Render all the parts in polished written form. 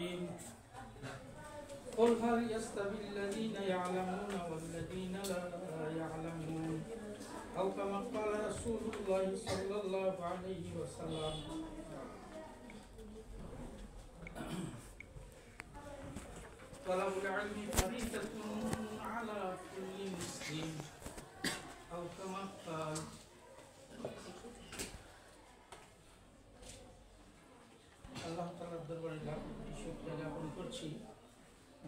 الرجيم قل هل يستوي الذين يعلمون والذين لا يعلمون أو كما قال رسول الله صلى الله عليه وسلم طلب العلم فريضة على كل مسلم أو كما قال আল্লাহ তাআলার দরবারে লাখ কোটি শুকরিয়া জ্ঞাপন করছি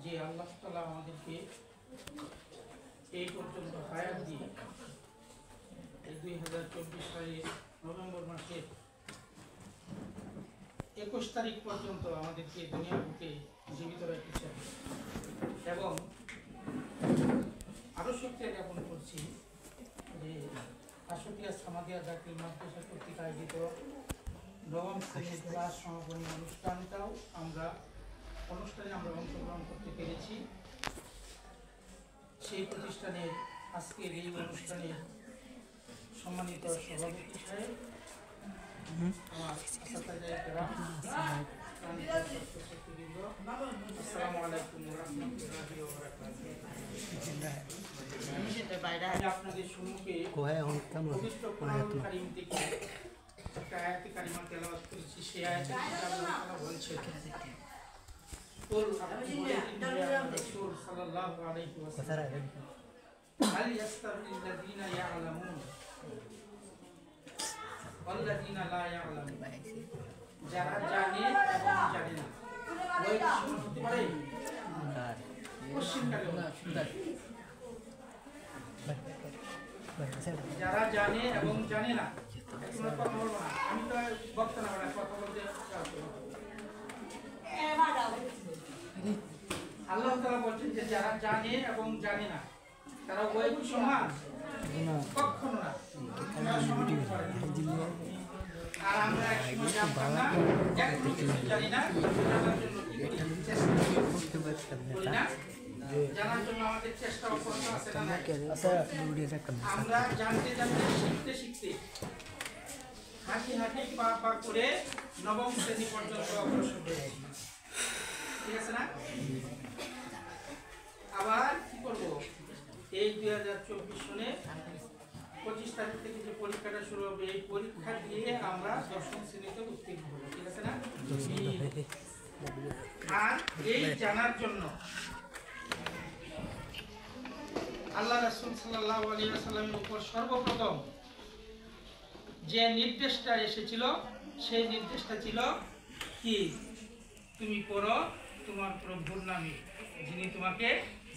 যে আল্লাহ তাআলা আমাদেরকে এই পর্যন্ত হায়াত দিয়ে এই 2024 সালের নভেম্বর মাসের 21 তারিখ পর্যন্ত আমাদেরকে দুনিয়ার বুকে জীবিত রেখেছেন এবং আরো শুকরিয়া জ্ঞাপন করছি যে আশুলিয়া সামাদিয়া জাকির মাদ্রাসা কর্তৃক আয়োজিত নবম শ্রেণীর ক্লাস সমাপনী অনুষ্ঠানে আমরা অংশগ্রহণ করতে পেরেছি। সেই প্রতিষ্ঠানের আজকের এই অনুষ্ঠানে সম্মানিত সভাপতি সাহেব, আমার আসসালামু আলাইকুম ওয়া রাহমাতুল্লাহি ওয়া বারাকাতুহু। আপনাদের সম্মুখে পবিত্র কোরআন কারীম থেকে একটা আয়াতে কারিমা তেলাওয়াত করেছি। সেই আয়াতে আল্লাহ তাআলা বলছেন, কুল আপনি বলেন রাসূল সাল্লাল্লাহু আলাইহি ওয়াসাল্লাম, হাল ইয়াস্তাবিল্লাযীনা ইয়া'লামুন ওয়াল্লাযীনা লা ইয়া'লামুন, যারা জানে এবং জানে না। ওই হতে পারে কোশ্চেনকারী যারা জানে এবং জানে না। আমি তো বক্তা না, কথা বলতে আল্লাহ তাআলা বলছেন যে যারা জানে এবং জানে না তারা ওই সমান কখনো না। আর আমরা একসময় জানতাম না, এখনো কিছু জানি না, জানার জন্য আমাদের চেষ্টা অব্যাহত আছে না? আমরা জানতে জানতে শিখতে শিখতে হাঁটি হাঁটি পা পা করে নবম শ্রেণী পর্যন্ত অগ্রসর হয়েছি, ঠিক আছে না? আবার কি করবো, এই 2024 সনে 25 তারিখ থেকে যে পরীক্ষাটা শুরু হবে, এই পরীক্ষা দিয়ে আমরা দশম শ্রেণীতে উত্তীর্ণ হবো, ঠিক আছে না? আর এই জানার জন্য আল্লাহ রাসূল সাল্লাল্লাহু আলাইহি ওয়াসাল্লামের উপর সর্বপ্রথম যে নির্দেশটা এসেছিল, সেই নির্দেশটা ছিল কি? তুমি পড়ো তোমার প্রভুর নামে, যিনি তোমাকে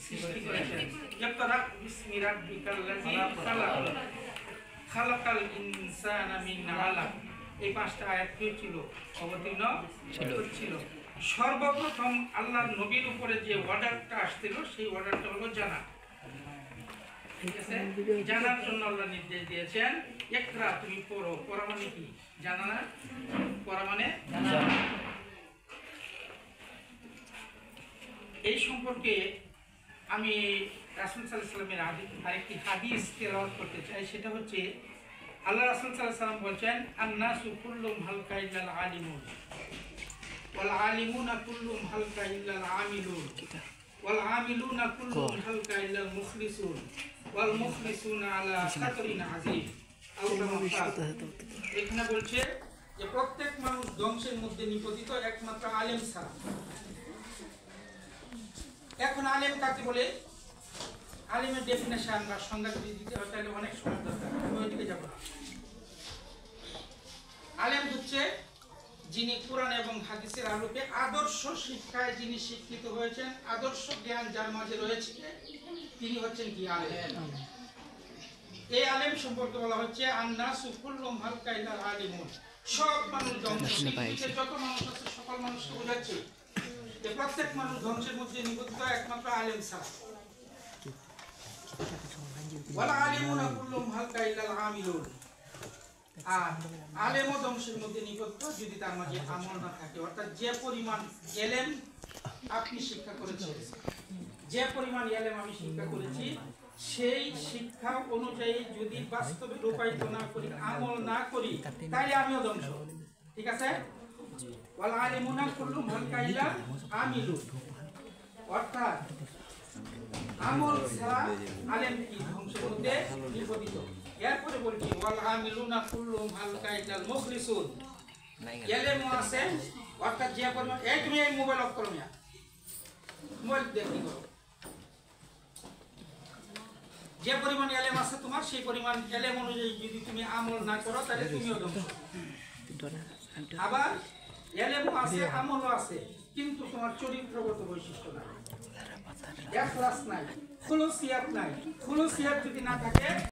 সৃষ্টি করেছেন। ইকরা বিসমি রাব্বিকাল্লাযী খালাক, খালাকাল ইনসানা মিন আলাক। এই 5টা আয়াত ছিল অবতীর্ণ ছিল। সর্বপ্রথম আল্লাহর নবীর উপরে যে অর্ডারটা আসছিল, সেই অর্ডারটা হলো জানা, ঠিক আছে? জানার জন্য আল্লাহ নির্দেশ দিয়েছেন, ইকরা তুমি পড়ো। পড়া মানে কি? জানা না, পড়া মানে জানা। এই সম্পর্কে আমি রাসূল সাল্লাল্লাহু আলাইহি ওয়াসাল্লামের আরেকটি হাদিস তেলাওয়াত করতে চাই। সেটা হচ্ছে, আল্লাহ রাসূল সাল্লাল্লাহু আলাইহি ওয়াসাল্লাম বলছেন, আন-নাসু কুল্লুহুম হালকা ইল্লাল আলিমুন ওয়াল আলিমুনা কুল্লুহুম হালকা ইল্লাল আমিলুন ওয়াল আমিলুনা কুল্লুহুম হালকা ইল্লাল মুখলিসুন ওয়াল মুখলিসুনা আলা খাতরিন আযীম। এখানে বলছে যে প্রত্যেক মানুষ ধ্বংসের মধ্যে নিপতিত একমাত্র আলেম ছাড়া। এখন আলেম কাকে বলে? আলেমের ডেফিনেশন বা সংজ্ঞা যদি দিতে হয় তাহলে অনেক সময় দরকার, আমি ওইদিকে যাব না। আলেম হচ্ছে যিনি কোরআন এবং হাদিসের আলোকে আদর্শ শিক্ষায় যিনি শিক্ষিত হয়েছেন, আদর্শ জ্ঞান যার মাঝে রয়েছে, তিনি হচ্ছেন কি? আলেম। এই আলেম সম্পর্কে বলা হচ্ছে, আন-নাসু কুল্লুহুম হালকা ইল্লাল আলিমুন, সব মানুষ ধ্বংস। যত মানুষ আছে সকল মানুষকে বোঝাচ্ছে যে প্রত্যেক মানুষ ধ্বংসের মধ্যে নিবদ্ধ একমাত্র আলেম ছাড়া। ওয়াল আলিমুনা কুল্লুহুম হালকা ইল্লাল আমিলুন, আর আলেমও ধ্বংসের মধ্যে নিবদ্ধ যদি তার মাঝে আমল না থাকে। অর্থাৎ যে পরিমাণ এলেম আপনি শিক্ষা করেছেন, যে পরিমাণ এলেম আমি শিক্ষা করেছি, সেই শিক্ষা অনুযায়ী যদি বাস্তবে রূপায়িত না করি, আমল না করি, তাহলে আমিও ধ্বংস, ঠিক আছে? ওয়াল আলিমুনা কুল্লুম হালকা ইলা আমিলু, অর্থাৎ আমল ছাড়া আলেম কি ধ্বংসের মধ্যে নিপতিত। এরপরে বলছি ওয়াল আমিলুনা কুল্লুম হালকা ইলাল মুখলিসুন, এলেম আছে অর্থাৎ যে পরিমাণ, এই তুমি এই মোবাইল অফ করো, মিয়া মোবাইল দেখি করো, যে পরিমাণ এলেম আছে তোমার সেই পরিমাণ এলেম অনুযায়ী যদি তুমি আমল না করো তাহলে তুমিও ধ্বংস। আবার এলেমও আছে আমলও আছে কিন্তু তোমার চরিত্রগত বৈশিষ্ট্য নাই, ইখলাস নাই, খুলুসিয়াত নাই। খুলুসিয়াত যদি না থাকে